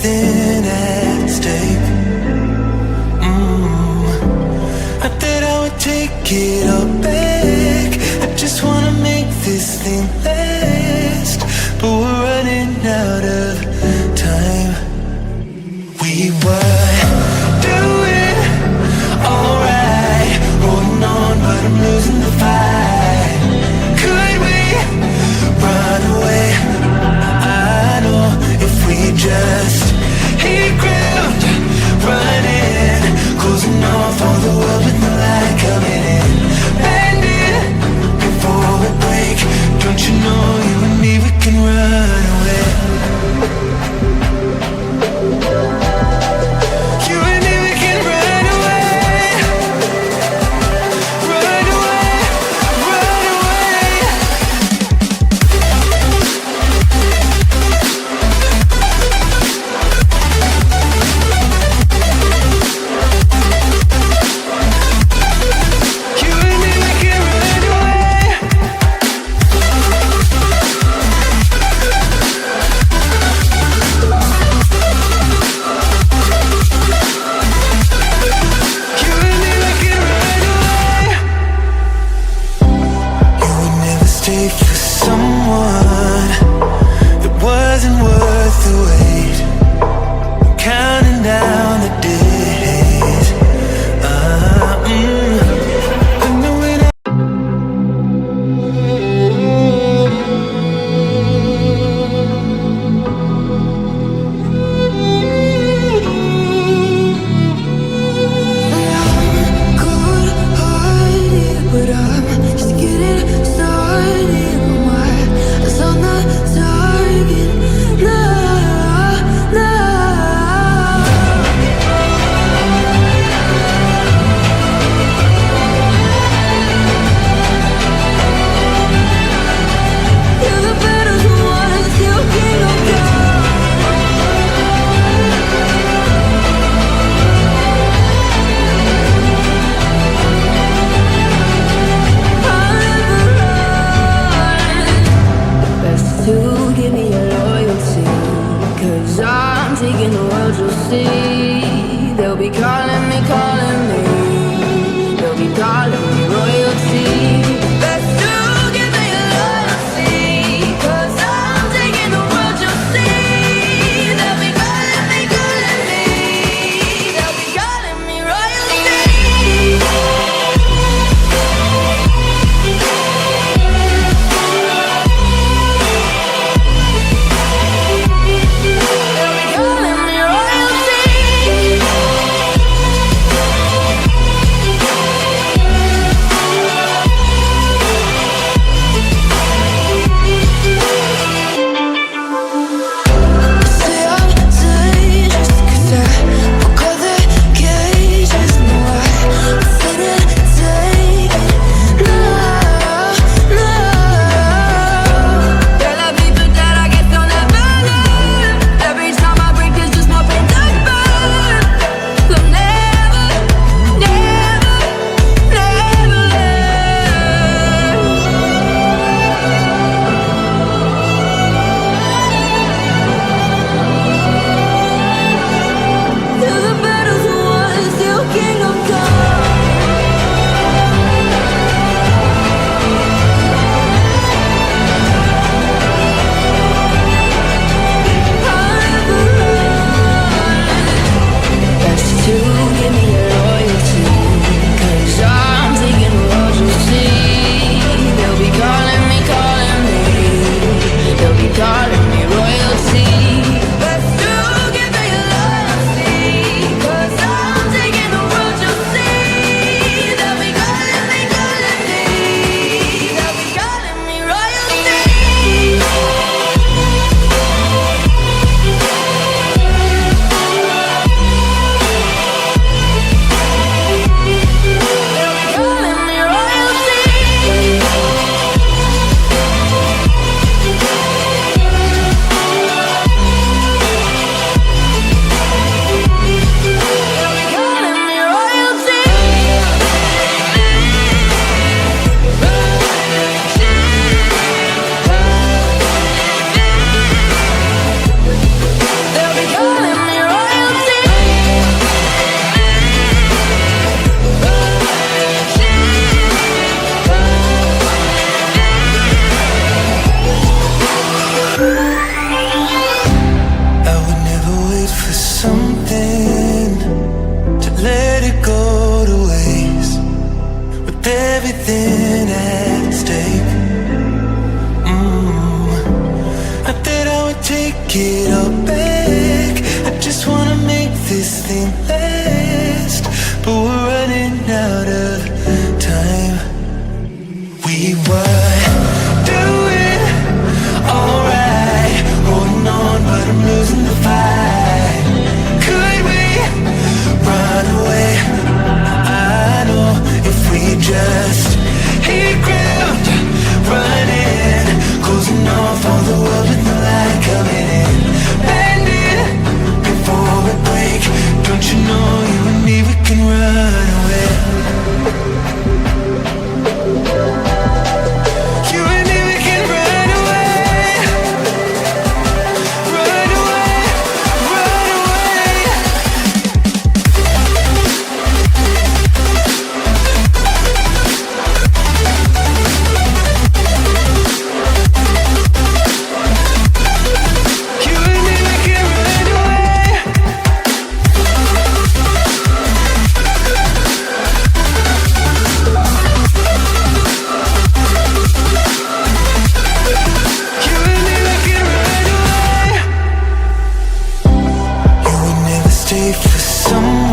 something at stake. I thought I would take it all back. I just wanna make this thing last, but we're running out of time. We were doing alright, holding on, but I'm losing the fight. Could we run away? I know if we just hit ground, running, closing off all the world with no light coming in, bending before we break. Don't you know you and me, we can run away. You and me, we can run away. Run away, run away. You and me, we can run away. You and me, we can run away. You would never stay for someone that wasn't worth the wait. I'm counting down the days. I know it. Cold-hearted, but I'm just getting started. My eyes on the target. No, no. You're the better one, still king of best to give me your loyalty, 'cause I'm taking the world, you'll see. They'll be calling me, they'll be calling me royalty. Best to give me your loyalty, 'cause I'm taking the world, you'll see. They'll be calling me, they'll be calling me royalty. They'll be calling me royalty. wait for someone